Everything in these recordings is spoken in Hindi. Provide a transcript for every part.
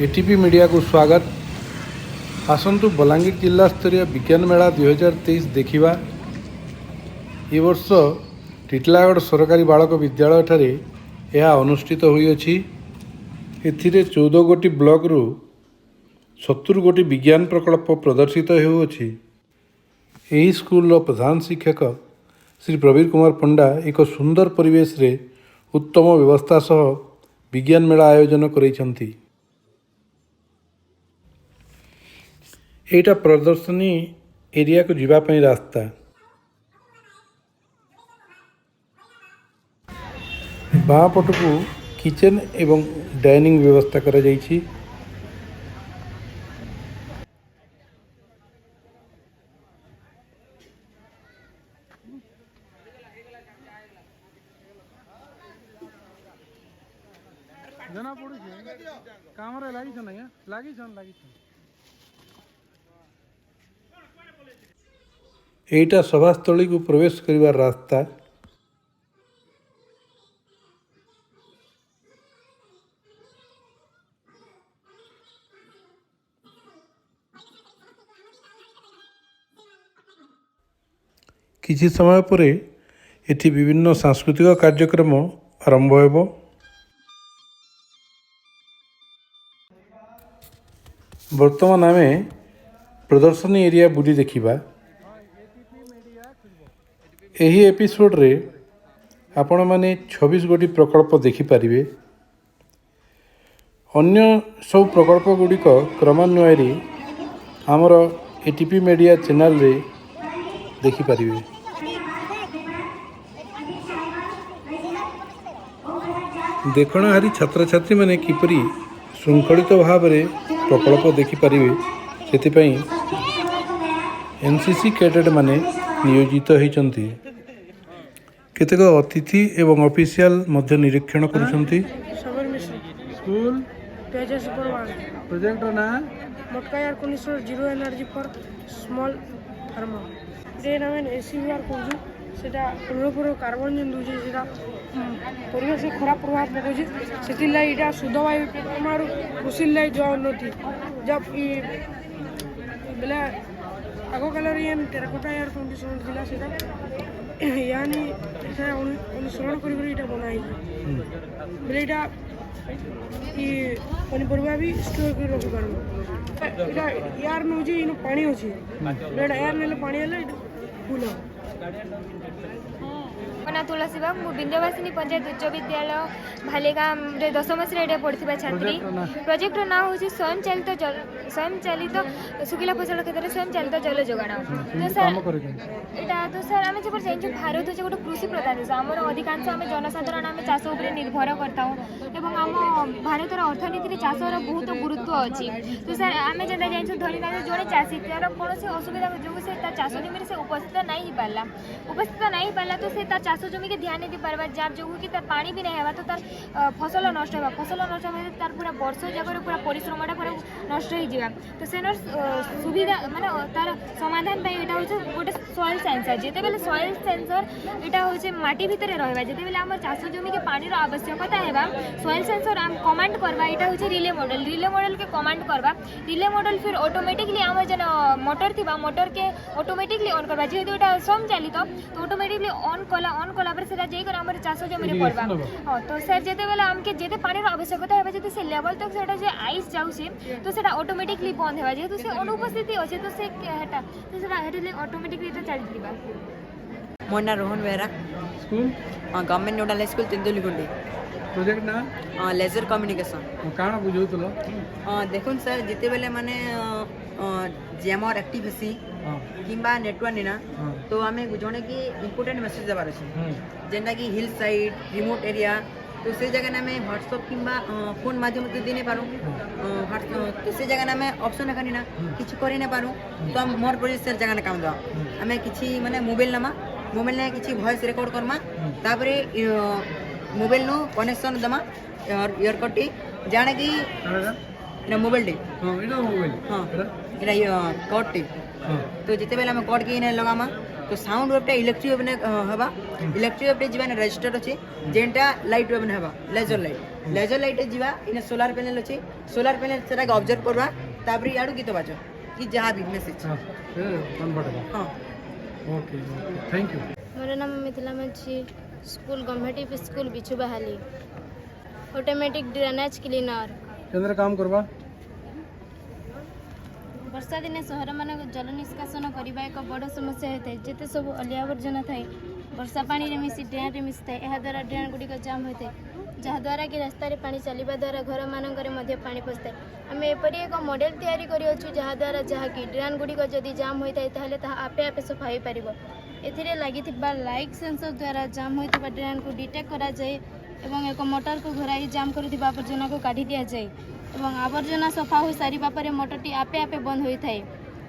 एटीपी मीडिया को स्वागत। आसंतु बलांगीर जिला स्तरीय विज्ञान मेला 2023 देखा। ये वर्ष टिटलागढ़ सरकारी बालक विद्यालय ठारे यह अनुष्ठित होइछि। एथिरे 14 गोटी ब्लॉक रु 70 गोटी विज्ञान प्रकल्प प्रदर्शित होउछि। एही स्कूल प्रधान शिक्षक श्री प्रवीर कुमार पंडा एक सुंदर परिवेश रे उत्तम व्यवस्था सह विज्ञान मेला आयोजन करेछंती। एटा प्रदर्शनी एरिया को जीवा पई रास्ता। बाँ पटकू किचन एवं डाइनिंग व्यवस्था करा जाइछि। जना पड़ू काम लगी एटा सभास्थली को प्रवेश करिवार रास्ता। किछि समय परे एठी विभिन्न सांस्कृतिक कार्यक्रम आरंभ हेबो। वर्तमान आमे प्रदर्शनी एरिया बुली देखिबा। एही एपिसोड रे आपण माने 26 गोटी प्रकल्प देखि पारिबे। अन्य सब प्रकल्प गुड़िक क्रमान्वय रे हमर एटीपी मीडिया चैनल रे देखि पारिबे। देखणाहारी छात्र छात्री माने किपरि शृंखलित भाव रे प्रकल्प देखि पारिबे सेति एनसीसी कैडेट माने नियोजित होइचंती। केतेक अतिथि एवं ऑफिशियल मध्य निरीक्षण करुछंती। स्कूल प्रोजेक्ट ना मटका air conditioner zero energy for small farmer जे नामे एसीआर कोजु सेटा पूरा कार्बन जेन दूजे सेटा परिवेश से खराब प्रभाव पकोजे सेति लाई इटा शुद्ध वायु हमारो कृषि लाई जो उन्नति जब बेला आगो कलर येन टेराकोटा एयर कंडीशनर दिला सेटा यानी ऐसा अनुसरण करी इटा बनाई बेले इटा ये पनीपरिया भी स्टोर कर रखि पारबो। इटा यार नउजी इन पानी अछि बेटा यार नेले पानी हेले फूल मना तुलसी बाग मु विंध्यवासिनी पंचायत उच्च विद्यालय भालेगाम रे 10th श्रेणी पढ़िबा छात्री। प्रोजेक्ट ना होछि स्वयं चालित सुखिला फसल क्षेत्र में स्वयं चालित जल जोगाण। तो सर एटा तो सर आमे जे पर जाइछु भारत जे गोटे कृषि प्रधान देश हमर अधिकांश आमे जनसाधारण आमे चाष ऊपर निर्भर करताऊ एवं आम भारतर अर्थनीति रे चाष रो बहुत गुरुत्व अछि। तो सर आमे जेदा जाइछु धरि ना जोने चाषी तार कोनोसी असुविधा जो से ता चाष जमी से उपस्थित नहीं पाला तो से ता चाष जमी के ध्यान दे पारबा जार जो कि तार पानी भी नहीं हेबा तो तार फसल नष्ट हेबा तार पूरा वर्ष जगर पूरा परिश्रमटा पूरा नष्ट हो जिवा। तो सेनर सुविधा माने तार समाधान पे एटा होचे गोटे सॉइल सेंसर जेते बेले सॉइल सेंसर एटा होचे माटी भितरे रहबा जेते बेले हमर चाष जमी के पानी रो आवश्यकता हेबा सॉइल सेंसर हम कमांड करबा एटा होचे रिले मॉडल के कमांड करबा रिले मॉडल फिर ऑटोमेटिकली हमर जन मोटर थिबा मोटर के ऑटोमेटिकली ऑन करबा जेहेतु एटा स्वयं चालित तो ऑटोमेटिकली ऑन कला पर सेटा जेई कर हमर चाष जमी रे पड़बा। हां तो सर जेते बेले हमके जेते पानी रो आवश्यकता हेबा जेते से लेवल तक सेटा जे आइस जाउसे तो सेटा ऑटोमेटिकली बंद हेबा जेहेतु से अनुपस्थिति होचे तो से हेटा तो सेटा हेटले ऑटोमेटिकली तो चल दिबा। Mona Rohan Bera school government nodal school Tenduligundi. Project ना लेजर कम्युनिकेशन काना बुझौतलो। देखुन सर जिते बेले माने जेमर एक्टिविटी किंबा नेटवर्क नेना तो आमे जने की इंपोर्टेंट मैसेज देबार अछि जेना कि हिल साइड रिमोट एरिया तो से जगह ना में व्हाट्सएप किंबा फोन माध्यम से देने पारू तो से जगह ना में ऑप्शन एखानी ना किछ करि ना पारू तो हम मोर प्रोजेक्ट से जगह ना काम दो हमें किछि माने मोबाइल ने किछि वॉइस रिकॉर्ड करमा तापरे मोबाइल नो कनेक्शन दमा इयरकट टी जाने की ना मोबाइल टी हां इना मोबाइल हां इना कॉर्ड टी तो जिते बेला में कॉर्ड की ने लगामा तो साउंड वेवटा इलेक्ट्रिक वेव ने हवा इलेक्ट्रिक वेव जीवा रेजिस्टर अछि जेंटा लाइट वेव ने हवा लेजर लाइट जीवा इन सोलार पैनल अछि सोलार पैनल सेटा के ऑब्जर्व करवा तापरे याडू गीत बाजो कि जहां भी मैसेज हां कन्वर्ट हां ओके थैंक यू मोर नाम मिथिला मच्छी स्कूल गवर्नमेंट स्कूल बिछु बहाली ऑटोमेटिक ड्रेनेज क्लीनर केंद्र काम करबा वर्षा दिने सहर मानक जल निष्कासन करने एक बड़ समस्या होता है जिते सब अलिया आवर्जना थाए वर्षा पानी रे मिसी ड्रेन रे मिसी थाए यह द्वारा ड्रेन गुड़िक जाम होता है जहाद्वारा कि रास्तार पानी चलवा द्वारा घर मानक पानी पशे आम एपरी एक मॉडल तैयारी करूँ जहाद्वारा जहाँकि ड्रेन गुड़िक जदि जाम होता है ताहले ताहा आपे आपे सफा हो पार एथिरे लगी लाइट सेंसर द्वारा जाम होता ड्रेन को डिटेक्ट करा जाए एवं एक मोटर को घोराई जाम करुवा आवर्जना को काढ़ी दि जाए एवं आवर्जना सफा हो सारा पर मोटरटी आपे आपे बंद होता है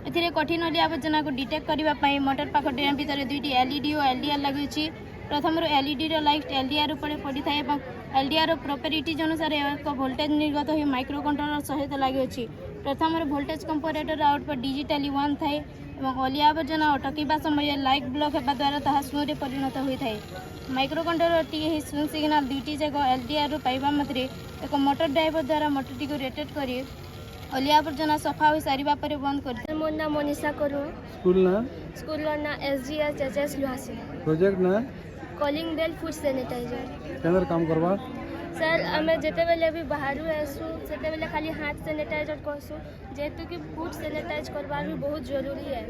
एथिरे कठिन अलिया आवर्जना को डिटेक्ट करने मोटर पाख ड्रेन भितर दुईटी एलईडी और एलडीआर लगी प्रथम एलईडी लाइट एलडीआर पड़ी था एलडीआर प्रॉपर्टीज अनुसार एक वोल्टेज निर्गत हो माइक्रो कंट्रोलर सहित लगी प्रथम वोल्टेज कंपैरेटर आउटपुट डिजिटली 1 थाए और अलिया आवर्जना अटकवा समय लाइट ब्लॉक होगा द्वारा ताहा स्नो परिणत होता है माइक्रो कंट्रोलर टी स्नो सिग्नाल दुईटी जाक एलडीआर पाइबा मात्रे एक मोटर ड्राइवर द्वारा मोटरटी को रेटेड कर अलिया आवर्जना सफा हो सारा पर बंद कर मोर नाम मनीषा करूँ स्कूल ना SGS लुहासी प्रोजेक्ट ना कॉलिंग बेल फुड सैनिटाइजर केंद्र काम करबा सर आम जिते बेले भी बाहर आसू से बेले खाली हाथ सैनिटाइजर करसु जेहेतु कि फुड सैनिटाइज करवार भी बहुत जरूरी है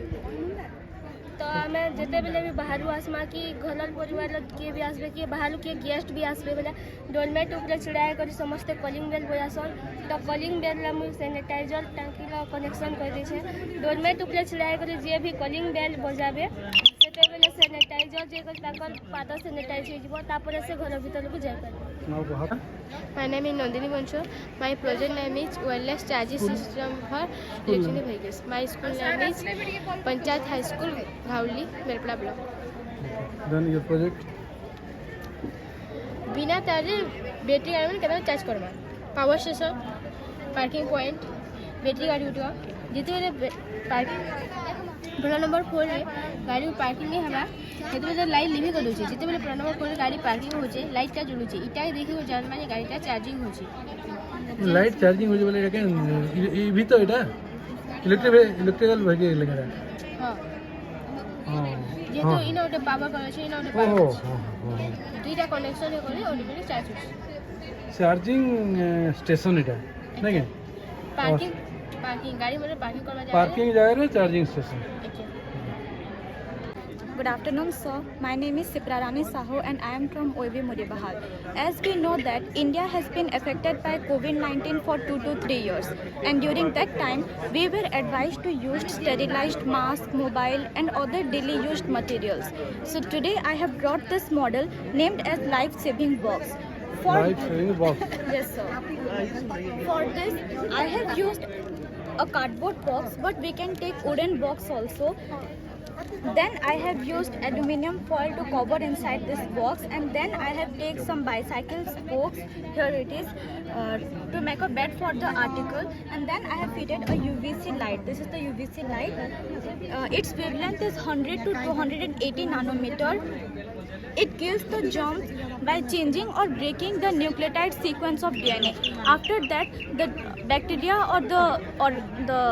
तो आम जिते बेले भी बाहर आसमा कि घर परिवार किए भी आसबे कि बाहर किए गेस्ट भी आसबे बेले डोलमेट उपरे छिड़ाए कर समस्ते कॉलिंग बेल बजासन तो कॉलिंग बेल मुझे सैनिटाइजर टाँकी कनेक्शन कर दी डोलमेट उपरे छिड़ाए कर जी भी कॉलिंग बेल बजाबे से बेले सैनिटाइजर जे पाद सैनिटाइज हो से घर भीतर को जाए My name is Nandini Bansal. My project name is wireless charging system for electronic vehicles. My school name is Panchayat High School, Ghauli, Merpla Block. Then your project? बिना तारे बैटरी गाड़ी में केतना चार्ज करवा power station parking point battery गाड़ी उठवा जिते बेले पार्किंग प्लान नंबर 4 रे गाड़ी पार्किंग नहीं हवा हेतु बेले लाइट लिमिट कर दोछे जिते बेले प्लान नंबर 4 रे गाड़ी पार्किंग होचे लाइट टा जलुचे इटा देखि हो जान माने गाड़ी टा चार्जिंग होचे लाइट चार्जिंग होजे बोले के ई भी तो एटा इलेक्ट्रिकल वेहिकल लगे हां हां जे तो इनो ओटे पावर कनेक्शन इनो ओटे पावर दुईटा कनेक्शन हे करे ओटे बेले चार्ज होचे चार्जिंग स्टेशन एटा नहीं पार्किंग गाड़ी में पार्किंग करवा जाए पार्किंग जगह रे charging station Good afternoon, sir. My name is Siprarani Sahu and I am from OIB Muribahal. As we know that India has been affected by COVID-19 for 2 to 3 years, and during that time we were advised to use sterilized mask, mobile and other daily used materials. So today I have brought this model named as Life Saving Box. Life Saving Box. Yes, sir. For this I have used a cardboard box, but we can take wooden box also. Then I have used aluminium foil to cover inside this box, and then I have taken some bicycle spokes, here it is, to make a bed for the article, and then I have fitted a UVC light. This is the UVC light. Its wavelength is 100 to 280 nanometer. It kills the germs by changing or breaking the nucleotide sequence of DNA. After that, the bacteria or the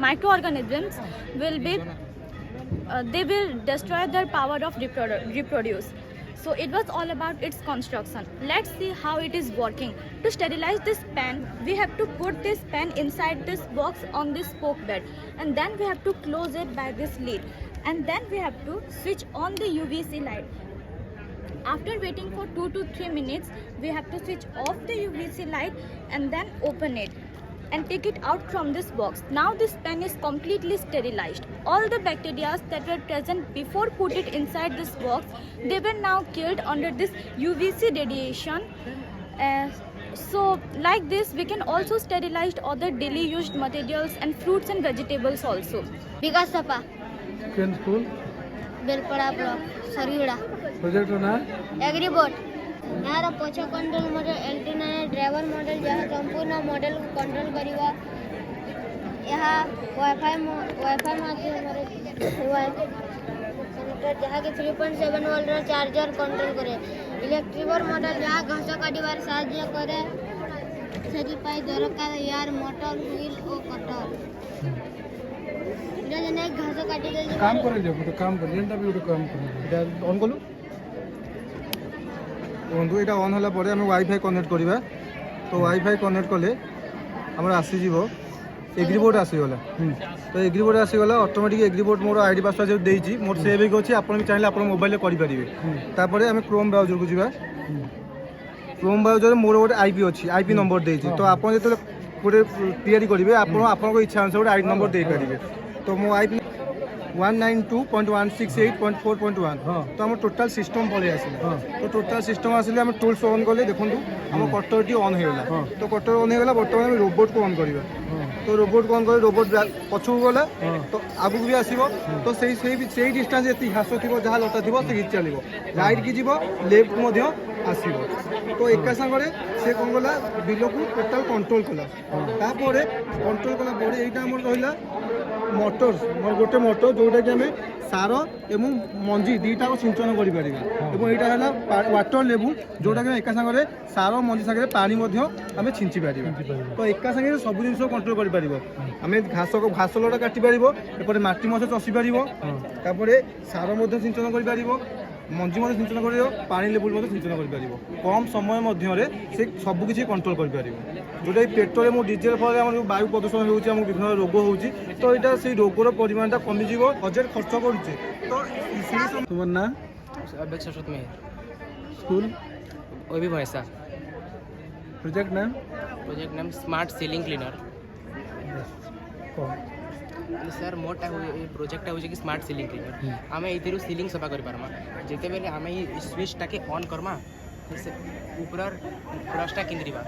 microorganisms will be they will destroy their power of reproduce. So it was all about its construction. Let's see how it is working. To sterilize this pen, we have to put this pen inside this box on this spoke bed, and then we have to close it by this lid, and then we have to switch on the UVC light. After waiting for 2 to 3 minutes, we have to switch off the UVC light and then open it and take it out from this box. Now this pen is completely sterilized. All the bacteria that were present before put it inside this box, they were now killed under this UVC radiation. So like this we can also sterilize other daily used materials and fruits and vegetables also. Vikas सपा केन school Belpada block Sarguda project ना एग्रीबोट यार पछ कंट्रोल मॉडल एल्टिना ड्राइवर मॉडल जहाँ संपूर्ण मॉडल को कंट्रोल करिवा यहाँ वाईफाई माध्यम मोटर जहाँ के 3.7 वोल्ट चार्जर कंट्रोल करे इलेक्ट्रिक मोटर जहाँ घास काटिबार साहाय्य करे सेथिपाई दरकार यार मोटर व्हील और कटर इटा जने घास काटी दे काम करे जो तो काम करे जेनटा भी ଗୋଟେ काम करे এটা অন কলু বন্ধু এটা অন হলা পরে আমি ওয়াইফাই কনেক্ট করিবা তো ওয়াইফাই কনেক্ট কলে আমার আসিଯିବ এগ্রিবোর্ড আসিগলা তো এগ্রিবোর্ড আসিগলা অটোমেটিক এগ্রিবোর্ড মোর আইডি পাসওয়ার্ড যে ଦେଇଛି মোর সেভ ହେଇକି ଅଛି ଆପଣ ବି ଚାହିଁଲେ ଆପଣ ମୋବାଇଲରେ କରିପାରିବେ ତାପରେ ଆମେ କ୍ରୋମ୍ ବ୍ରାଉଜରକୁ ଯିବା କ୍ରୋମ୍ ବ୍ରାଉଜରରେ ମୋର ଗୋଟେ ଆଇପି ଅଛି ଆଇପି ନମ୍ବର ଦେଇଛି ତ ଆପଣ ଯେତେବେଳେ ଗୋଟେ ତିଆରି କରିବେ ଆପଣ ଆପଣଙ୍କ ଇଚ୍ଛା ଅନୁସାରେ ଗୋଟେ ଆଇଡି ନମ୍ବର ଦେଇପାରିବେ ତ ମୋ ଆଇପି 192.168.4.1 तो आम टोटाल सिस्टम पलि आसिला तो टोटाल सिस्टम आसिले आम टूल्स ऑन कले देखु आम कटरटी ऑन होगा तो कटर ऑन होगा बर्तमान रोबोट को ऑन करवा तो रोबोट को ऑन कर रोबोट पछू गला तो आगू भी आसो तो से डिस्टेंस ये ह्रास थी जहाँ लता थी से चलो राइट की जीव लेफ्ट आसो तो एका सांगे से कौन कला बिल को टोटाल कंट्रोल कला कंट्रोल कला यहाँ रहा मोटर गोटे मोटर जोटा कि आम सार एवं मंजी दुईटा सिंचन करें यहाँ वाटर लेवल जोटा कि एका सांगे सार मंजी सागर पानी आम छिंची पार तो एका सांगे सब जिन कंट्रोल कर आम घास लटा काटी पार एपटे माटी मस चषी पार सार सिंचन कर मंजी सिंचन कर पानी लेवल सिंचन कर कम समय से सबकि कंट्रोल कर जोटा पेट्रोल और डीजेल फल वायु प्रदूषण होती विभिन्न रोग होती तो यहाँ से रोगर परिमाणटा कमिज बजेट खर्च करुचे तो तुम्हार ना अभिक सरस्वत में स्कूल भी भैंसा प्रोजेक्ट नाम स्मार्ट सीलिंग क्लीनर सर मोटा प्रोजेक्ट हो स्मार्ट सीलिंग क्लीनर आम ये सीलिंग सफा कर जिते बेले आम स्विचटा के ऑन करमा ऊपर ब्रशटा किंद्रीबा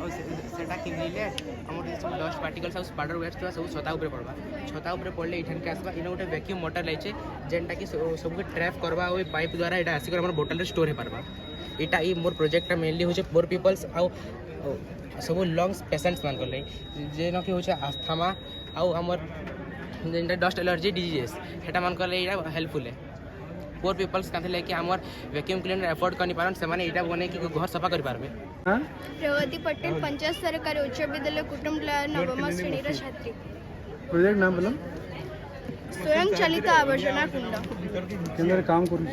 और सेटा किंद्रीले आम सब डस्ट पार्टिकल्स और स्पाइडर वेट्स सब छता ऊपर पड़वा छता ऊपर पड़ले इठान के आसवा इन गोटे वैक्यूम मोटर लाइचे जेनटा कि सबको ट्रैप करवा और पाइप द्वारा यहाँ आसिक बोतल स्टोर हो पार्बा यहाँ ये मोर प्रोजेक्टा मेनली हो पुअर पीपल्स आउ सब लंग्स पेसेंट्स मान जेन कि हो आस्थमा आउ आमर जेनटा डस्ट एलर्जी डिजीजेस हेटा मान हेल्पफुल है पुअर पीपल्स का कि आमर वैक्यूम क्लीनर एफोर्ड कर पारन से माने इटा बने कि घर सफा कर पारबे प्रगति पटेल पंचायत सरकारी उच्च विद्यालय कुटुंबला नवम श्रेणी छात्री प्रोजेक्ट नाम बोलो स्वयं चलित आवर्जना कुंड केंद्र काम करू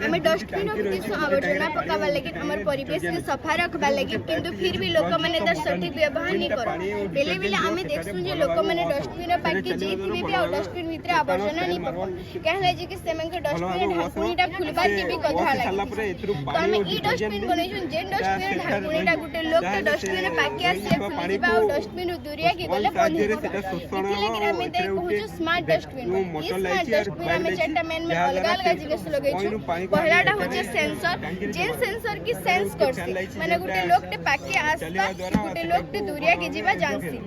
आम डस्टबिन आवर्जना पकावा लगे आम परिवेश के सफा रखा लगे किंतु फिर भी लोक मैंने सठिक व्यवहार नहीं कर बेले बेले आम देखूँ जो लोक मैंने डस्टबिन पाके जाइए भी आ डस्टबिन भितर आवर्जना नहीं पका कहला जे कि डस्टबिन ढाकुणीटा खुलबार के भी कथा लगे तो आम ई डस्टबिन बनैछन जे डस्टबिन ढाकुणीटा गुटे लोक के डस्टबिन पाके आसे खुलिबा आ डस्टबिन दुरिया के गले बंद हो आम देखु स्मार्ट डस्टबिन स्मार्ट डस्टबिन आम चारटा मेन में अलग अलग जिनिस लगैछु पहलाटा होचे सेंसर जेन सेंसर की सेंस करसी माने गुटे लोकटे पाके आस्ता गुटे लोकटे दूरिया के जीवा जानसी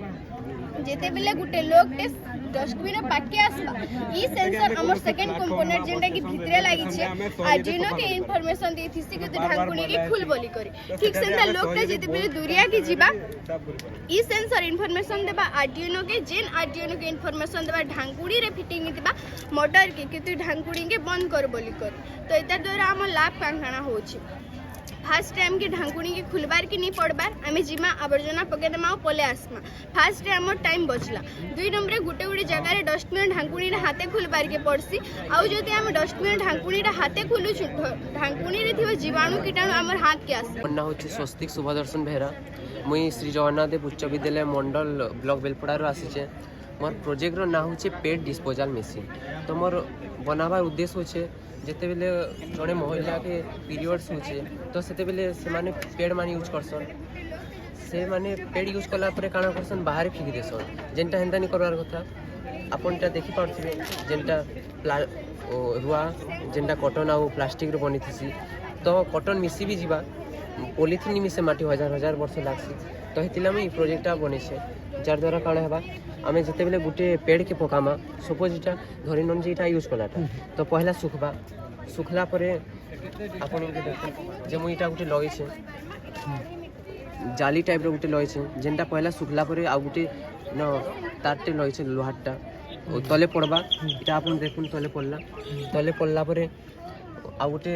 जेते बेले गुटे लोकटे डस्टबिन पाके आसबा ई सेंसर हमर सेकंड कंपोनेंट जेंटा की भितरे लागि छे आर्डिनो के इंफॉर्मेशन देथिसी के ढाकुणी के खुल बोली करी ठीक सेंता लोकटे जेते बेले दूरिया के जीवा ई सेंसर इंफॉर्मेशन देबा आर्डिनो के जेन आर्डिनो के इंफॉर्मेशन देबा ढाकुणी रे फिटिंग दिबा मोटर के कि ढाकुणी के बंद कर बोली कर तो एता द्वारा हम लाभ कांखाना होछि फास्ट टाइम के ढाकुणी के खुलबार की नहीं पड़बार आम जीमा आवर्जना पकेदेमा पले आसमा फास्ट आम टाइम बचला 2 नंबर गोटे गोटे जगह डस्टबिन ढाकुणी हाथे खुलबार के पड़सी आउ जदि आम डस्टबिन ढाकुणी हाथे खुलुछु ढाकुणी रे थिबा जीवाणु कीटाणु आमर हाथ के आसे ना होछि स्वस्तिक शुभदर्शन बेहरा मुई श्री जगन्नाथ देव उच्च विद्यालय मंडल ब्लॉक बेलपड़ार आसीचे मोर प्रोजेक्ट ना होछि पेट डिस्पोजल मशीन तो मोर बनाबार उद्देश्य होचे जिते बेले जड़े महिला के पीरियड्स होचे तो सेते बेले से माने पेड माने यूज करसन से माने पेड यूज कला परे काना करसन बाहर फेंक देसन जेनटा हेंदा नहीं करवार कथा आपनटा देखि पारथिबे जेनटा रुआ जेनटा कॉटन आउ प्लास्टिक रो बनी थिसी तो कॉटन मिसी भी जीवा पॉलिथिन मिसे माटी हजार हजार वर्ष लागसी तो हेतिला में प्रोजेक्टटा बनेछे जार द्वारा काना हेबा आमे जेते बेले गुटे पेड़ के पकामा सपोज इटा धरि नन जे इटा यूज कलाटा तो पहला सुखबा सुखला परे आपन के देखो जे मु इटा गुटे लगै छे जाली टाइप रो गुटे लगै छे जेनटा पहला सुखला परे आ गुटे न तारटे लगै छे लोहाटा तले पड़वा इटा आपन देखुन तले पड़ला परे आ गोटे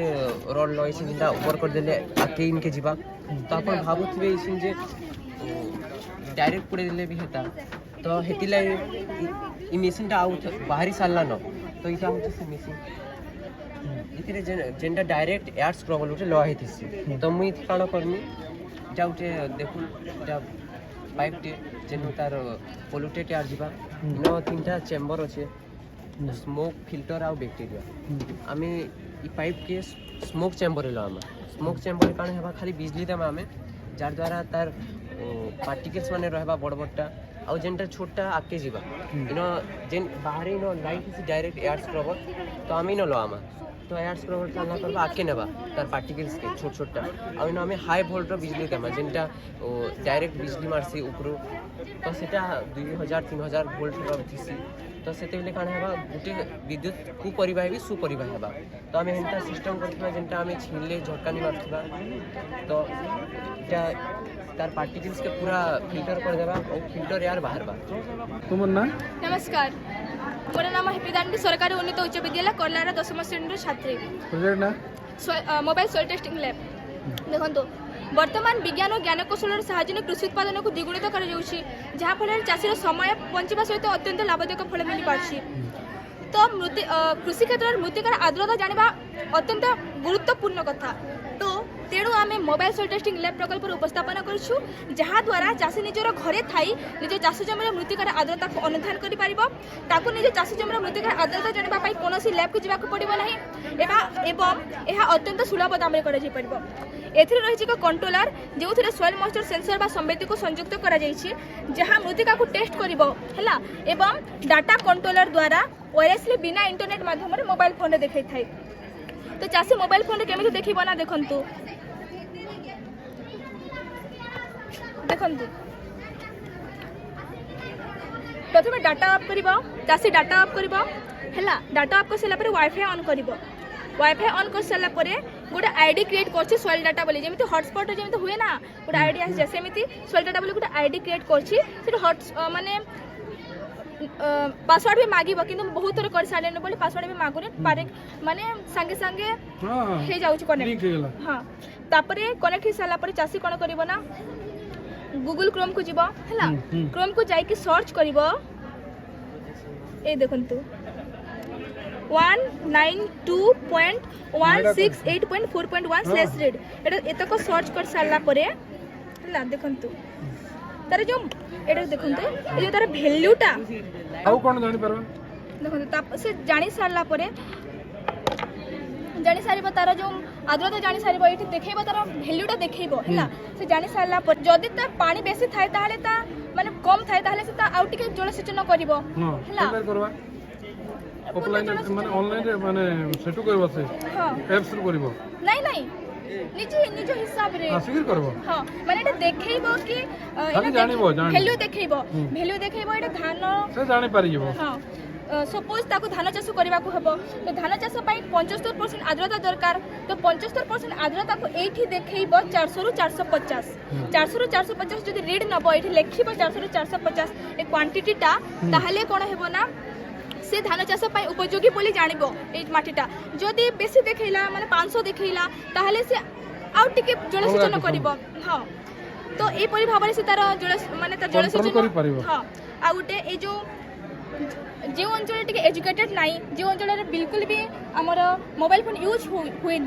रड लगे जेनटा ऊपर कर देले आके इनके जीवा तो आपन भाबुथिबे इसिन जे डायरेक्ट पड़े देले भी हेता तो हेतिला ई मेसिनटा आउट बाहरी सारला न तो इटा होचे से मेसिन इथिरे जेनटा डायरेक्ट एयर स्क्रॉबल उठे लगा हेतिसी तो मुई काण करमी जा उठे देखुन जा पाइप टे जेन तार पोल्यूटेड एयर जीवा न तीनटा चेंबर अच्छे स्मोक फिल्टर आ बैक्टीरिया आमे ई पाइप के स्मोक चेंबर लो आम स्मोक चेंबर काण हेबा खाली बिजली देमा आमे जार द्वारा तार पार्टिकल्स माने रहबा बड़ बड़टा आ जेनटा छोटा आके जीवा इनो जेन बाहरी नो लाइट से डायरेक्ट एयर स्क्रबर तो आमी न लो आमा तो एयर स्क्रबर चालना करबा आके नेबा तार पार्टिकल्स के छोट छोटा आ इनो आमे हाई वोल्ट रो बिजली देमा जेनटा डायरेक्ट बिजली मारसी ऊपरू तो सेटा 2000 3000 वोल्ट रो थिसी तो सेते बेले काण हेबा गुटे विद्युत कुपरिवाही भी सुपरिवाही हेबा तो आमे हेनता सिस्टम करथिबा जेनटा आमे छिनले झटका नि मारथिबा तो इटा तार पार्टिकल्स के पूरा फिल्टर कर देबा और फिल्टर एयर बाहर बा तुमर ना नमस्कार मोर नाम हैप्पीदांडी सरकारी उन्नत उच्च विद्यालय करलार 10म श्रेणी छात्री प्रोजेक्ट ना मोबाइल सॉइल टेस्टिंग लैब देखो वर्तमान विज्ञान और ज्ञानकौशल साहाय्य कृषि उत्पादन को द्विगुणित कर जहाँफल चाषीर समय बंचा सहित अत्यंत लाभदायक फल मिल पार्टी तो कृषि क्षेत्र में मृत्तिकार आर्द्रता जाना अत्यंत गुरुत्वपूर्ण कथा तो तेणु आम मोबाइल सॉइल टेस्टिंग लैब प्रकल्प उपस्थापन करूँ जहाँद्वारा चाषी निजर घरे थी निज चाष जमीर मृत्तिकार आर्द्रता को अनुधान कर निज चाष जमीर मृत्तिकार आर्द्रता जानापी कौन लैब को जावाक पड़ो ना एवं यह अत्यंत सुलभ दाम में रही कंट्रोलर जो सॉइल मॉइस्चर सेंसर संवेदी को संयुक्त कर जहाँ मृत्तिका को टेस्ट करा एवं डाटा कंट्रोलर द्वारा वायरलेसली बिना इंटरनेट माध्यम मोबाइल फोन देखा था तो चाषी मोबाइल फोन केमी देखो ना देखु प्रथम डाटा ऑफ कर चाषी डाटा ऑफ कर डाटा ऑफ कर सारापर वाईफाई ऑन कर वाईफाई ऑन कर सारापर गोटे आईडी क्रिएट कर सॉइल डाटा बोली जमी हॉटस्पॉट जमी हुए ना गोटे आईडी आसी सेमती सॉइल डाटा बोली गोटे आईडी क्रिएट कर माने पासवर्ड भी मागिब कि बहुत थर कर सारे बोली पासवर्ड भी मागुनी माने संगे संगे हो जाउछ कनेक्ट हाँ तापरे कनेक्ट हो सारा पर चाषी कौन करिवो ना गूगल क्रोम को जीवो हैला क्रोम को जाई कि सर्च करिवो ए देखंतु 192.168.4.1/read एतक सर्च कर सारा परे हैला देखंतु तार जो एटा देखंतु ए जो तार वैल्यूटा आउ कोन जानि परबा देखंतु ता से जानि सारला परे जानि सारिबो तार जो आर्द्रता जानि सारिबो एठी देखैबो तार वैल्यूटा देखैबो हैला से जानि सारला पर जदी तार पानी बेसी थाए ताहले ता माने कम थाए ताहले से ता आउ टिके जलसेचन करिवो हैला करबा ऑफलाइन माने ऑनलाइन रे माने सेटु करबा से हां एप्स रे करबो नहीं निज हिसाब रे सिगर करबो हां माने एटा देखैबो कि खाली जानिबो वैल्यू देखैबो एटा धान से जानि पारिबो हां सपोज ताको धान चाष करबा को हबो तो धान चाष पई 75% आर्द्रता दरकार तो 75% आर्द्रता को एठी देखैबो 400 रु 450 400 रु 450 जदी रीड नबो एठी लेखिबो 400 रु 450 ए क्वांटिटी टा ताहले कोन हेबो ना से धान चाष पई उपयोगी बोली जानिबो ए माटीटा जदी बेसी देखैला माने 500 देखैला ताहले से आउ टिके जलसेचन करिबो हां तो ए परि भाबरे से तार जल माने तार जलसेचन हां आ गुटे ए जो अंचल टे एजुकेटेड नाई जो अंचल बिल्कुल भी आमर मोबाइल फोन यूज हुए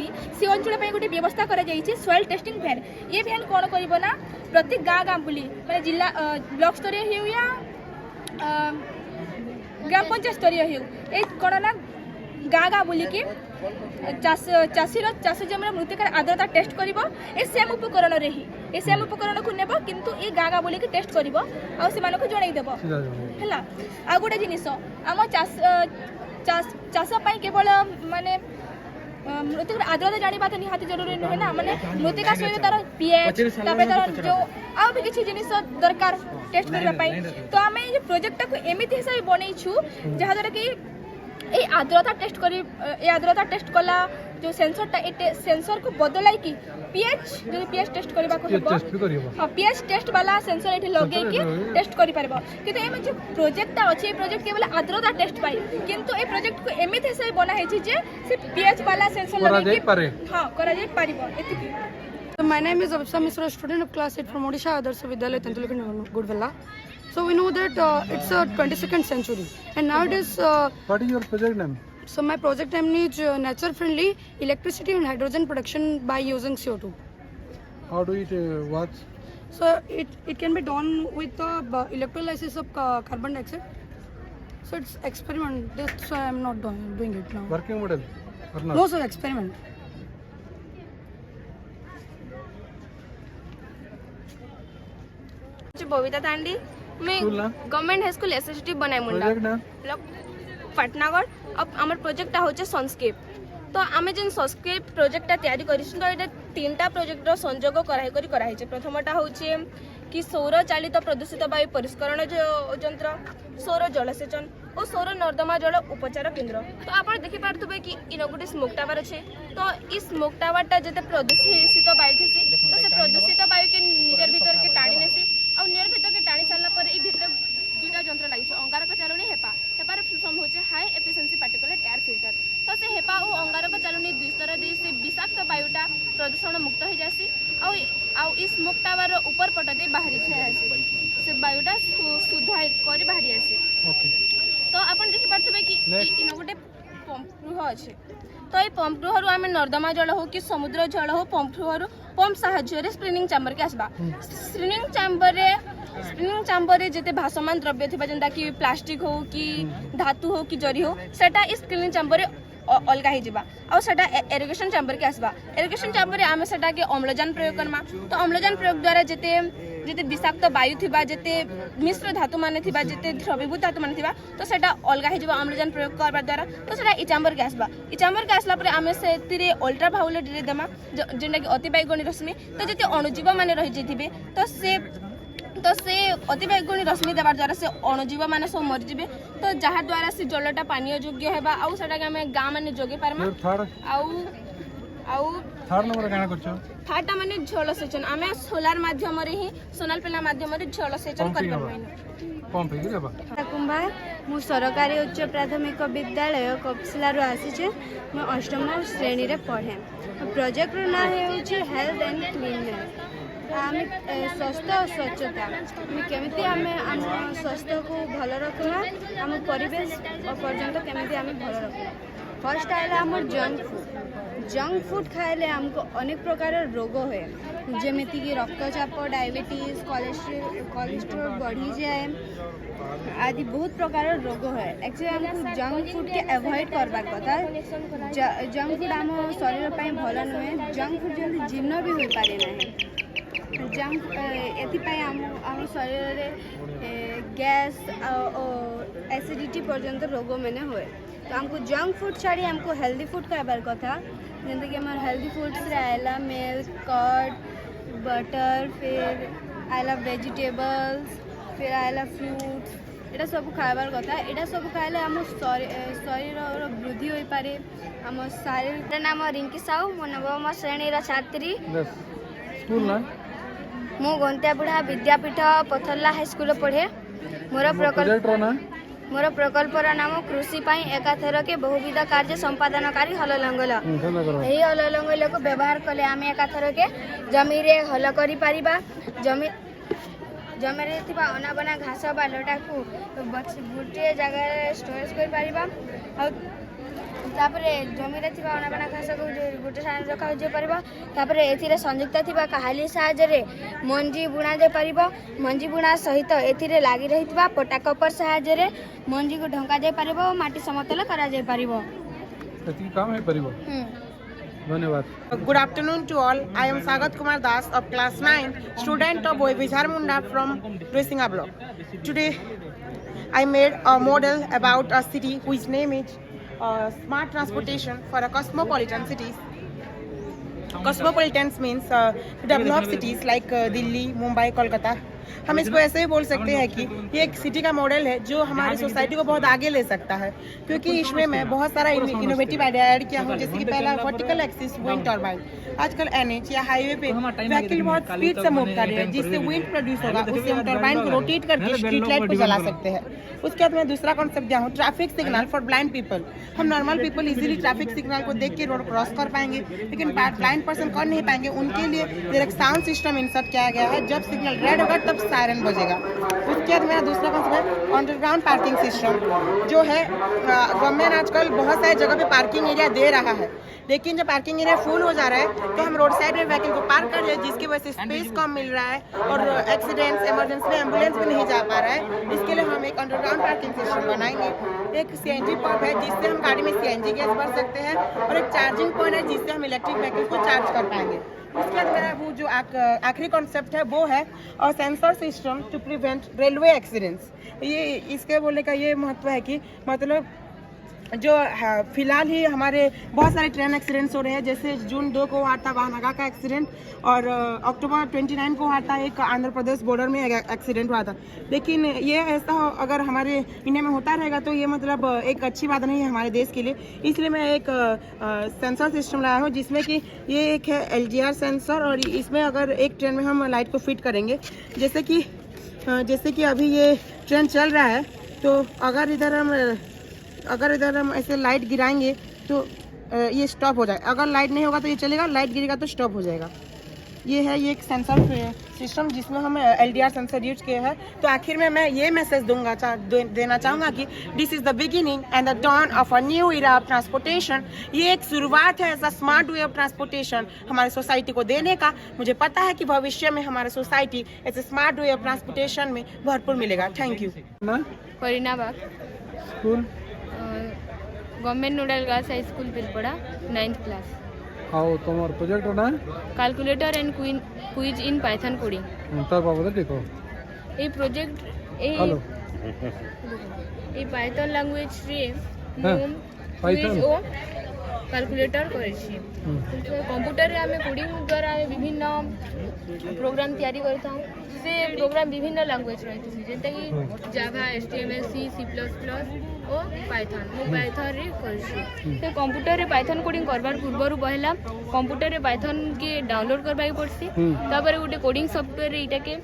से अंचल गोटे व्यवस्था करा सॉइल टेस्टिंग भैन ये भैन कौन कर प्रत्येक गाँ गाँ बुली मैंने जिला ब्लॉक स्तरीय हो या ग्राम पंचायत स्तरीय हो कौन ना गाँ गाँ बुलिकी चाषीर चाष जमीर मृत्तिकार आर्द्रता टेस्ट कर सेम उपकरण रे ही ए सेम उपकरण को नेब किंतु ए गाँ गाँ बुलिकी टेस्ट कर जनईदेव है आ गोटे जिनिस आम चाष केवल माने मृत्तिकार आर्द्रता जाना तो निहाती जरूरी नुहे ना माने मृत्तिका सहित तार पीएच तार जो आ भी किसी जिनिस दरकार टेस्ट करने तो आम ये प्रोजेक्ट को एमती हिसाब से बनईछु जहाँद्वारा कि आर्द्रता टेस्ट कला जो सेंसर सेंसर को बदलाई कि पीएच जो पीएच टेस्ट करबा को हेबो टेस्ट भी करियो हां पीएच टेस्ट वाला सेंसर एठी लगे कि टेस्ट करि परबो किंतु एमे जो प्रोजेक्ट अछि प्रोजेक्ट केवल आर्द्रता टेस्ट पाई किंतु ए प्रोजेक्ट को एमिथे से बना है जे से पीएच वाला सेंसर लगे कि हां करा जाय परिबो एतिकी. So my name is Abhishek Misra, student of class 8 from Odisha Adarsh Vidyalaya, Tentulakund, Goodvilla. So we know that it's a 22nd century, and nowadays. What is your project name? So my project name is nature-friendly electricity and hydrogen production by using CO2. How do it works? So it can be done with the electrolysis of carbon dioxide. So it's experiment. That's why I'm not doing it now. Working model or not? No, sir, experiment. Babita Tandi मैं स्कूल ना गवर्नमेंट हाई स्कूल एसएसटी बनाई मुंडा प्रोजेक्ट ना पाटनागढ़ अब आमर प्रोजेक्ट होचे सनस्केप तो आमे जेन सनस्केप प्रोजेक्टटा तैयारी करिसन तो एटा तीनटा प्रोजेक्ट रो संयोग कराई छे. प्रथमटा होचे कि सौर चालित प्रदूषित वायु परिष्करण यंत्र, सौर जलसेचन और सौर नर्दमा जल उपचार केंद्र. तो आप देखि पारथुबे कि इन गोटे स्मोक टावर अच्छे तो ई स्मोक टावरटा जते प्रदूषित वायु थी तो से प्रदूषित वायु के निजर भीतर के टाणी नेसी और नियर भीतर के टाणी सारला पर ई भीतर दुटा यंत्र लगी अंगारक चालनी हेपा हेपार फुल फॉर्म होचे high efficiency particulate air filter. तो से हेपा और अंगारक चालनी दुई स्तर दे से विषाक्त वायुटा प्रदूषण मुक्त हो जासी आउ ई स्मोक टावर ऊपर पट दे बाहरी से वायुटा शुद्ध कर बाहरी आसी. ओके तो आपण देखि पारथबे कि इन गोटे पंप गृह अच्छे तो ये पंप गृह आम नर्दमा जल हो कि समुद्र जल हो पंप गृह पंप साहाय्य स्प्रिनिंग चैम्बर के आसबा. स्प्रिनिंग चैम्बर रे जेते भासमान द्रव्य थिबा जेंता कि प्लास्टिक हो कि धातु हो कि जरी हो सेटा इस स्प्रिनिंग चैम्बर रे अलगा हो जावा और सेटा इरिगेशन चैम्बर के आसबा. इरिगेशन चैम्बर रे आमे सेटा के अम्लजान प्रयोग करमा तो अम्लजान प्रयोग द्वारा जेते विषाक्त वायु थिबा जेते मिश्र धातु माने थिबा जेते द्रवीभूत धातु माने थिबा तो सेटा अलगा हो जावा अम्लजान प्रयोग करबा द्वारा. तो सेटा ई चैम्बर के आसबा. ई चैम्बर के आसला परे आमे सेतिरे अल्ट्रा वायोलेट रे देमा जेंटा कि अति बैगणी रश्मि तो जेते अणुजीव माने रहि जइथिबे तो से अति बैगणी रश्मि देवार द्वारा से अणुजीव माने सब मरि जिवे तो जहा द्वारा से जलटा पानीय योग्य हेबा आउ सेटा के आमे गां माने जोगे पारमा आउ थर्ड नंबर काना करछो थाटा माने जल सेचन आमे सोलार माध्यम रे ही सोनाल पेला माध्यम रे जल सेचन कर पंप हे देबा. कुंभार मु सरकारी उच्च प्राथमिक विद्यालय कपसिलारू आसीचे मैं अष्टम श्रेणी रे पढ़े. प्रोजेक्ट रो नाम हेउची हेल्थ एंड क्लीननेस. आम स्वास्थ्य और स्वच्छता केमिति आम स्वास्थ्य को भल रखना आम परिवेश पर्यंत केमिति आम भल रखना. फर्स्ट आएगा आम जंक फूड खाइले आमको अनेक प्रकार रोग हुए जमीती कि रक्तचाप डायबिटीज कोलेस्ट्रोल बढ़ी जाए आदि बहुत प्रकार रोग हुए. एक्चुअली आमको जंक फूड के अवॉइड करबार कथा. जंक फूड आम शरीर पर भल नुहे. जंक फूड जल्दी जीर्ण भी हो पारे ना. जंक एथिपाई आम शरीर में गैस और एसिडिटी पर्यंत रोग मैंने हुए. तो आमको जंक फूड छाड़ी आमको हेल्दी फूड खाइबार कथा जैसे कि हमारे हेल्दी फूड्स आएला मिल्क कर्ड बटर फिर आएला वेजिटेबल्स फिर आएला फ्रूट्स एटा सब खाइबार कथा. एटा सब खाइले आम शरीर वृद्धि हो पारे. आम शारीरिक नाम रिंकी साहू मो नवम श्रेणी छात्री स्कूल ना मु गंतियाबुढ़ा विद्यापीठ पथरला हाई स्कूल पढ़े. मोर प्रकल्पर नाम कृषि एकाथर के बहुविध कार्य संपादनकारी हल लंगल. यही हल लंगल को व्यवहार कले आम एकाथर के जमी रे हल करि पारिबा. जमी रे थिबा अनाबना घास बा लटा को गोटे जगह स्टोरेज कर पारिबा. तापरे जमी रे थिबा अनाबना घास को गोटे स्थान रखा जे पारिबा. तापरे एथिरे संयुक्त थिबा कहाली साहाय्य रे मंजी बुणा जे पारिबा. मंजी बुणा सहित एथिरे लागी रहितबा पटा कपर साहाय्य रे मंजी को ढंका जे पारिबा और माटी समतल करा जे पारिबा. एती काम है परिबा. धन्यवाद. Good afternoon to all. I am Sagat Kumar Das of class 9, student of Vizhar Munda from Resinga block. Today I made a model about a city whose name is smart transportation for a cosmopolitan cities. Cosmopolitans means developed cities like Delhi, Mumbai, Kolkata. हम इसको ऐसे ही बोल सकते हैं कि ये एक सिटी का मॉडल है जो हमारी सोसाइटी को बहुत आगे ले सकता है, क्योंकि इसमें मैं बहुत सारा इनोवेटिव आइडिया ऐड किया हूँ। जैसे कि पहला वर्टिकल एक्सिस विंड टर्बाइन। आजकल एनएच या हाईवे पे व्हीकल बहुत स्पीड से मूव कर रहे हैं, जिससे विंड प्रोड्यूस होगा, उससे हम टर्बाइन को रोटेट करके स्ट्रीट लाइट को जला सकते हैं। उसके बाद मैं दूसरा कॉन्सेप्ट दिया हूँ traffic signal for blind people. हम normal people easily traffic signal को देख के रोड क्रॉस कर पाएंगे, लेकिन ब्लाइंड पर्सन कर नहीं पाएंगे। उनके लिए डायरेक्ट साउंड सिस्टम इंसर्ट किया गया है, जब सिग्नल रेड होगा तब सायरन बजेगा। उसके बाद मेरा दूसरा कॉन्सेप्ट है अंडरग्राउंड पार्किंग सिस्टम, जो है गवर्नमेंट आजकल बहुत सारी जगह पे पार्किंग एरिया दे रहा है, लेकिन जब पार्किंग एरिया फुल हो जा रहा है तो हम रोड साइड में व्हीकल को पार्क कर रहे हैं, जिसकी वजह से स्पेस कम मिल रहा है और एक्सीडेंट्स इमरजेंसी में एम्बुलेंस भी नहीं जा पा रहा है। इसके लिए हम एक अंडरग्राउंड पार्किंग सिस्टम बनाएंगे। एक सीएनजी पंप है जिससे हम गाड़ी में सीएनजी गैस भर सकते हैं, और एक चार्जिंग पॉइंट है जिससे हम इलेक्ट्रिक व्हीकल को चार्ज कर पाएंगे। उसके बाद मेरा वो जो आखिरी कॉन्सेप्ट है वो है और sensor system to prevent railway accidents. ये इसके बोलने का ये महत्व है कि मतलब जो फिलहाल ही हमारे बहुत सारे ट्रेन एक्सीडेंट्स हो रहे हैं। जैसे जून 2 को हुआ था वाहनागा का एक्सीडेंट, और अक्टूबर 29 को हुआ था एक आंध्र प्रदेश बॉर्डर में एक्सीडेंट हुआ था। लेकिन ये ऐसा अगर हमारे इंडिया में होता रहेगा तो ये मतलब एक अच्छी बात नहीं है हमारे देश के लिए। इसलिए मैं एक सेंसर सिस्टम लाया हूँ, जिसमें कि ये एक है LGR सेंसर, और इसमें अगर एक ट्रेन में हम लाइट को फिट करेंगे, जैसे कि अभी ये ट्रेन चल रहा है, तो अगर इधर हम ऐसे लाइट गिराएंगे तो ये स्टॉप हो जाएगा। अगर लाइट नहीं होगा तो ये चलेगा, लाइट गिरेगा तो स्टॉप हो जाएगा। ये एक सेंसर सिस्टम जिसमें हम LDR सेंसर यूज किए हैं। तो आखिर में मैं ये मैसेज देना चाहूँगा कि this is the beginning and the dawn of a new era of transportation. ये एक शुरुआत है ऐसा स्मार्ट वे ऑफ ट्रांसपोर्टेशन हमारे सोसाइटी को देने का। मुझे पता है कि भविष्य में हमारे सोसाइटी ऐसे स्मार्ट वे ऑफ ट्रांसपोर्टेशन में भरपूर मिलेगा। Thank you. Kareena Bag, school government nodal girls high school Bilpada, 9th class. आओ तुम्हार प्रोजेक्ट ना calculator and quiz in Python coding. तार बाबद देखो এই প্রজেক্ট হ্যালো এই পাইথন ল্যাঙ্গুয়েজ রে হ্যাঁ, কুইজ Python। ও ক্যালকুলেটর করেছি। কম্পুটারে আমি কোডিং দ্বারা বিভিন্ন प्रोग्राम तैयारी करता हूँ। से प्रोग्राम विभिन्न लैंग्वेज रही जेनता कि जावा, HTML, C++ और पाइथन। मु पाइथन रे करछि। से कंप्यूटर रे पाइथन कोडिंग करबार पूर्वरु पहला कंप्यूटर रे पाइथन के डाउनलोड करबाई पड़सी। तापर गोटे कोडिंग सॉफ्टवेयर रे इटा के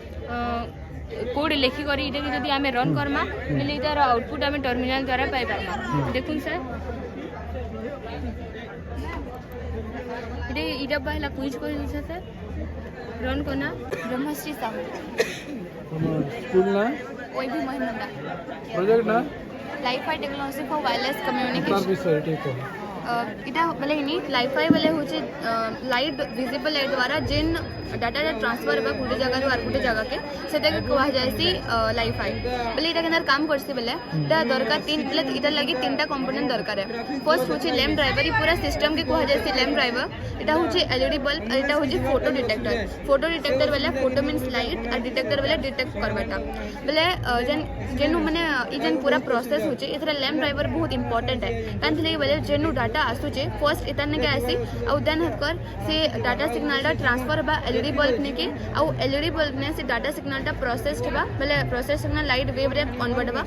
कोड लिखि करी इटा के जदी आमे रन करमा मिले तार आउटपुट आमे टर्मिनल द्वारा पाई पारमा। देखुन सर इटा पहला क्विज कर सर रन करना। ब्रह्मश्री साहू स्कूल ना कोई भी महिंद्रा प्रोजेक्ट ना लाइफाई टेक्नोलॉजी फॉर वायरलेस तार कम्युनिकेशन। विषय ठीक है। इटा बोले नी लाइफाई बोले होचे लाइट विजिबल लाइट द्वारा जेन डाटा ट्रांसफर होगा गोटे जगह आर गोटे जगह के सेटा के कहा जायसी लाइफाई। बोले इटा केनार काम करसी बोले ता दरकार तीन बोले इटा लगी तीनटा कंपोनेंट दरकार है। फर्स्ट होचे लैम्प ड्राइवर। ई पूरा सिस्टम के कहा जायसी लैम्प ड्राइवर। इटा होचे LED बल्ब। इटा होचे फोटो डिटेक्टर। फोटो डिटेक्टर बोले फोटो मींस लाइट और डिटेक्टर बोले डिटेक्ट करबाटा। बोले जेनु माने ई जेन पूरा प्रोसेस होचे इथरा लैम्प ड्राइवर बहुत इंपोर्टेंट है। कांथले बोले जेनु डाटा आसुचे फर्स्ट इतने के आसी आउ देन हकर से डाटा सिग्नल टा ट्रांसफर बा LED बल्ब ने के आउ LED बल्ब ने से डाटा सिग्नल टा प्रोसेस्ड बा बोले प्रोसेस सिग्नल लाइट वेव रे कन्वर्ट बा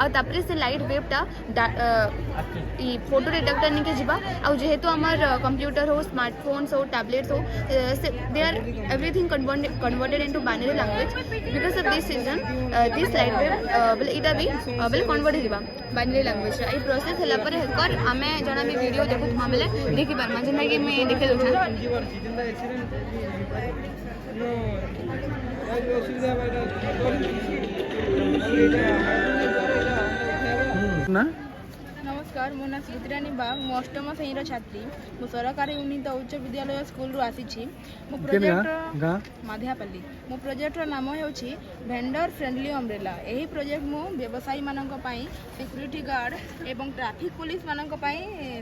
आउ तापरे से लाइट वेव टा ई फोटो डिटेक्टर ने के जिबा आउ जेहेतु हमर कंप्यूटर हो स्मार्टफोन्स हो टैबलेट्स हो they are everything converted into binary language because of this reason this light wave बोले इटा भी बोले कन्वर्ट जिबा बाइनरी लैंग्वेज ई प्रोसेस हला पर हकर हमें जणा भी वीडियो देखु तुम बेले देखि पारमा जेना कि मैं देखे दउछन ना। नमस्कार मो ना स्मृतिरानी बाग मो अष्टम श्रेणी छात्री मो सरकारी उन्नीत उच्च विद्यालय स्कूल रु आसी। मो प्रोजेक्ट माधियापल्ली। मो प्रोजेक्टर नाम होछि भेंडर फ्रेंडली अम्ब्रेला। एही प्रोजेक्ट मो व्यवसायी मानक पई सिक्यूरिटी गार्ड एवं ट्रैफिक पुलिस मानक पई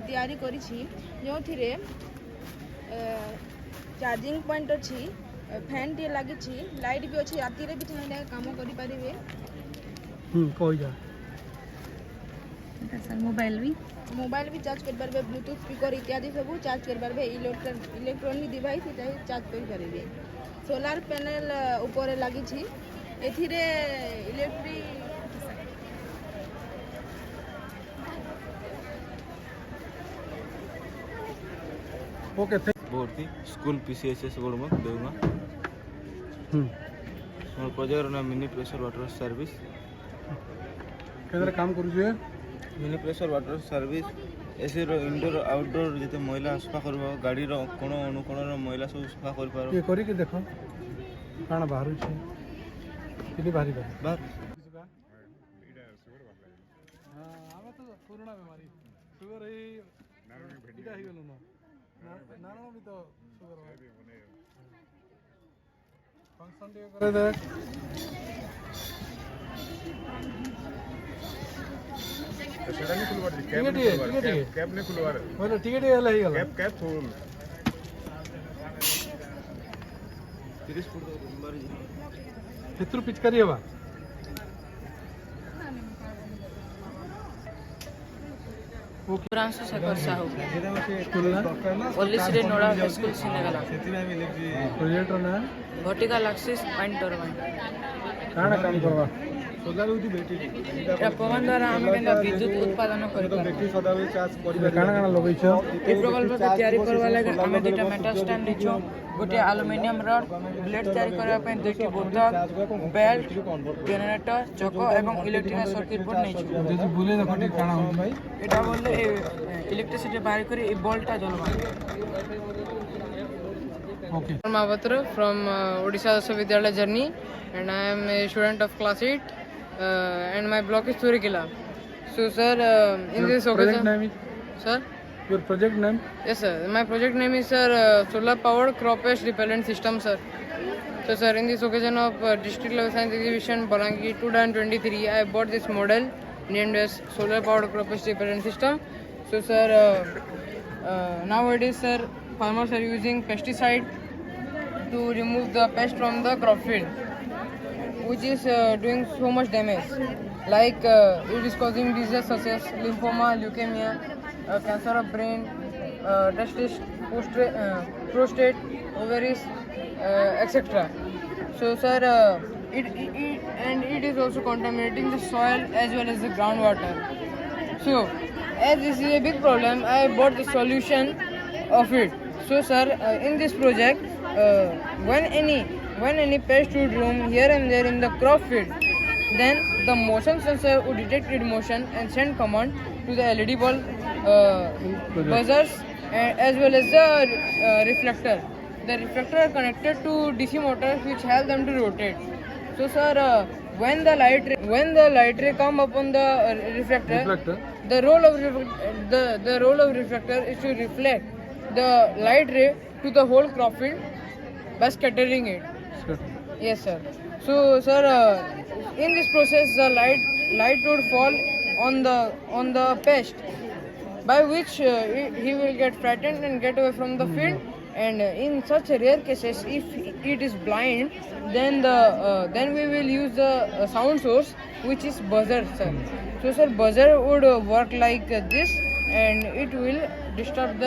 तैयारी करिछि, जो थिरे चार्जिंग पॉइंट अछि, फैन टे लागिछि, लाइट भी अछि, राति रे भी चाहे काम करि परिबे। कोई जा सर मोबाइल भी चार्ज कर पारबे, ब्लूटूथ स्पीकर इत्यादि सब चार्ज कर पारबे, इलेक्ट्रॉनिक डिवाइस इत्यादि चार्ज कर पारबे। सोलार पैनल ऊपर लागिछि ଏଥିରେ ଇଲେକ୍ଟ୍ରି ओके भर्ती स्कूल पीसीएसएस गोड़मत देवगा मोर प्रोजेक्ट ना मिनी प्रेशर वाटर सर्विस केंद्र काम करूछु mini pressure water service AC RO indoor outdoor जते मैला सफा करबो गाड़ी रो कोण अनुकोण रो मैला सब सफा कर पारो ये करी के देखो काना बाहरु छै किनी बाहरी बा हां आमे तो पुराना बीमारी शुगर ही नारायण भेटिटा ही गेलो ना नारायण भी तो शुगर है फंक्शन दे करे देख सेटा नहीं खुलवार कैप नहीं खुलवार मतलब टिकट एला ही गला कैप फुल 30 फुट नंबर हेतु पिचकारी हवा ପ୍ରାଂଶୁ ଶେଖର ସାହୁ तुलना ପଲିସିରେ ନୋଡ଼ା ହାଇସ୍କୁଲ ସିନେଗଲା प्रोजेक्ट ना ଭର୍ଟିକାଲ ଆକ୍ସିସ୍ ପାଣି ଟର୍ବାଇନ୍ काना काम करवा सोलर होती बैटरी ଏଟା ପବନ ଦ୍ୱାରା ଆମେ କେନ୍ତା ବିଦ୍ୟୁତ ଉତ୍ପାଦନ କରିପାରୁ बैटरी सदाବେଳେ ଚାର୍ଜ काना काना लगैछ ଏ ପ୍ରକଳ୍ପକୁ ତିଆରି କରିବା ଲାଗି ଆମେ ଦୁଇଟା ମେଟାଲ ଷ୍ଟାଣ୍ଡ ଦେଇଛୁ ଗୋଟିଏ ଆଲୁମିନିୟମ ରଡ୍ ବ୍ଲେଡ୍ ତିଆରି କରିବା ପାଇଁ ଦୁଇଟି ବୋତଲ ବେଲ୍ଟ ଜେନେରେଟର ଚକ ଏବଂ ଇଲେକ୍ଟ୍ରିକାଲ ସର୍କିଟ ବୋର୍ଡ ନେଇଛୁ ଯଦି ବୁଲେ ଦେଖ ଟିକେ କାଣା ହଉ ଭାଇ এটা বললে ইলেকট্রিসিটি বাইর করে এই বলটা জ্বলবা okay Mahapatra from Odisha Vidyalaya Journey and I am a student of class 8 and my block is Turikila. So sir, in this project occasion, name is sir, your project name yes sir, my project name is sir solar powered crop pest repellent system sir. So sir, in this occasion of district level science exhibition Balangir 2023, I bought this model named as solar powered crop pest repellent system. So sir, nowadays sir, farmers are using pesticide to remove the pest from the crop field, which is doing so much damage. Like it is causing diseases such as lymphoma, leukemia, cancer of brain, testis, prostate, ovaries, etc. So sir, it is also contaminating the soil as well as the groundwater. So as this is a big problem, I bought the solution of it. So sir, in this project, when any pest would roam here and there in the crop field, then the motion sensor would detect its motion and send command to the LED bulb buzzers as well as the reflector. The reflector are connected to DC motors which help them to rotate. So sir, when the light ray come upon the reflector, the role of reflector is to reflect the light ray to the whole crop field by scattering it. Yes sir. So sir, in this process the light would fall on the pest, by which he will get frightened and get away from the field. And in such rare cases, if it is blind, then we will use the sound source, which is buzzer sir. So sir, buzzer would work like this and it will disturb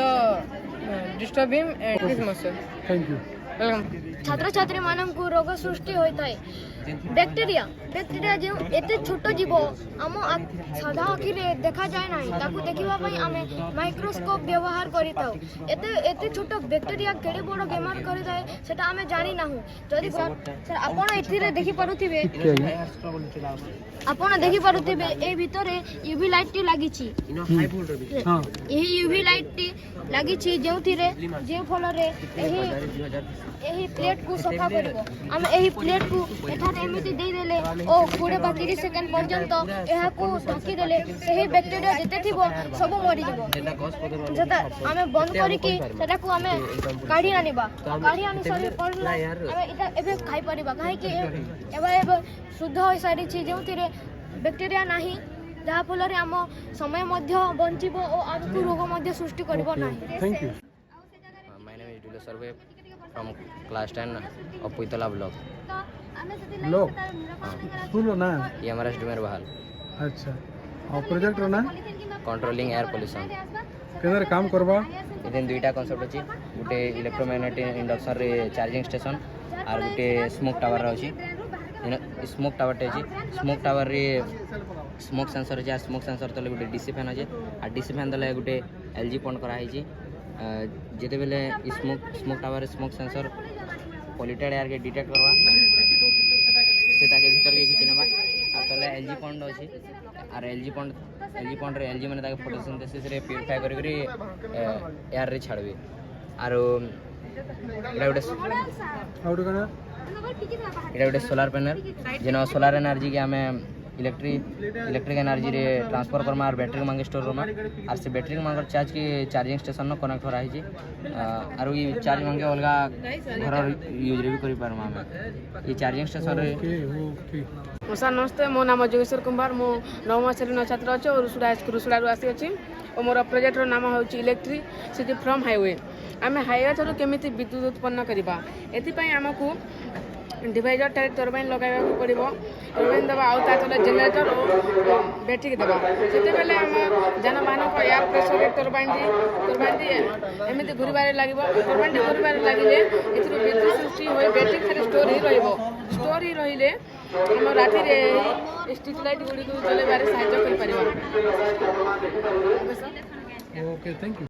him and Christmas sir. Thank you Welcome. ଛାତ୍ରଛାତ୍ରୀ ମାନଙ୍କୁ ରୋଗ ସୃଷ୍ଟି ହୋଇଥାଏ ବ୍ୟାକ୍ଟେରିଆ ଯେଉଁ ଏତେ ଛୋଟ ଜୀବ ଆମ ସାଧା ଆଖିରେ ଦେଖାଯାଏ ନାହିଁ, ତାକୁ ଦେଖିବା ପାଇଁ ଆମେ ମାଇକ୍ରୋସ୍କୋପ ବ୍ୟବହାର କରିଥାଉ। ଏତେ ଛୋଟ ବ୍ୟାକ୍ଟେରିଆ କେଡ଼େ ବଡ଼ ବେମାର କରିଥାଏ ସେଟା ଆମେ ଜାଣିନାହୁଁ। ଯଦି ସାର୍ ଆପଣ ଏଥିରେ ଦେଖିପାରୁଥିବେ ଏ ଭିତରେ ୟୁଭି ଲାଇଟ୍ଟି ଲାଗିଛି। ଏହି ୟୁଭି ଲାଇଟ୍ଟି ଲାଗିଛି ଯେଉଁ ଫଳରେ ଏହି ପ୍ଲେଟ୍କୁ ସଫା କରିବ। ଆମେ ଏହି ପ୍ଲେଟ୍କୁ ଏଠାରେ ଏମିତି ଦେଇଦେଲେ ଓ 20 ବା 30 ସେକେଣ୍ଡ ପର୍ଯ୍ୟନ୍ତ ଏହାକୁ ଢାଙ୍କିଦେଲେ ସେହି ବ୍ୟାକ୍ଟେରିଆ ଯେତେ ଥିବ ସବୁ ମରିଯିବ। ଯେତେ ଆମେ ବନ୍ଦ କରିକି ସେଟାକୁ ଆମେ କାଢ଼ି ଆଣିବା। କାଢ଼ି ଆଣି ସାରି ପଡ଼ିଲା ଆମେ ଏଇଟା ଏବେ ଖାଇପାରିବା, କାହିଁକି ଏବେ ଶୁଦ୍ଧ ହୋଇସାରିଛି, ଯେଉଁଥିରେ ବ୍ୟାକ୍ଟେରିଆ ନାହିଁ, ଯାହାଫଳରେ ଆମ ସମୟ ମଧ୍ୟ ବଞ୍ଚିବ ଓ ଆଗକୁ ରୋଗ ମଧ୍ୟ ସୃଷ୍ଟି କରିବ ନାହିଁ। Thank you My name is Julius Survey from class 10 of Puitala block. लोग स्कूल ना EMRS Dumer Bahal. अच्छा और प्रोजेक्ट ना Controlling air pollution. केंद्र काम करवा इधर दुईटा कॉन्सेप्ट अच्छी गोटे इलेक्ट्रोमैग्नेटिक इंडक्शन रे चार्जिंग स्टेशन और गोटे स्मोक टावर अच्छी स्मोक टावरटे अच्छी स्मोक टावर रे स्मोक सेंसर अच्छे स्मोक सेंसर तले गोटे डीसी फैन अच्छे आ डीसी फैन तले गोटे एलजी पॉइंट कराई जिते बेले smoke tower smoke sensor polluted air के डिटेक्ट करवा से ताके भीतर के खींच नेबा आ तले एलजी पॉइंट अच्छी आर एलजी पॉइंट रे एलजी माने ताके फोटोसिंथेसिस रे प्यूरिफाई करी एयर रे छाड़बे आरो एटा गोटे सोलार पैनल जेन सोलार एनर्जी के आमे इलेक्ट्रिक एनर्जी रे ट्रांसफर करमा और बैटरी मांगे स्टोर करमा और से बैटरी मांगे चार्ज की चार्जिंग स्टेशन न कनेक्ट हो रही और ये चार्ज मांगे अलगा घर यूज रे भी करि पारमा हमें ये चार्जिंग स्टेशन रे। सर नमस्ते मो नाम जोगेश्वर कुमार मो 9मा श्रेणी छात्र अच्छे और रुसुड़ा स्कूल रुसुड़ा आसी अच्छी और मोर प्रोजेक्टर नाम हूँ इलेक्ट्रिसिटी फ्रॉम हाईवे आम हाईवे थ्रू केमी विद्युत उत्पन्न करवा एपाई आमको डिवाइजर टाइप टर्बाइन लगाइबा पड़ो टर्बाइन देवा आउ तले जनरेटर और बैटरी देवा से आम जानवाहन एयर प्रेसर टर्बाइन एमती घूरबार लगे टर्बाइन घूरबार लगे विद्युत सृष्टि हो बैटरी खाली स्टोर ही रही आम राति स्ट्रीट लाइट गुड़ी चलैबार साहाय्य कर।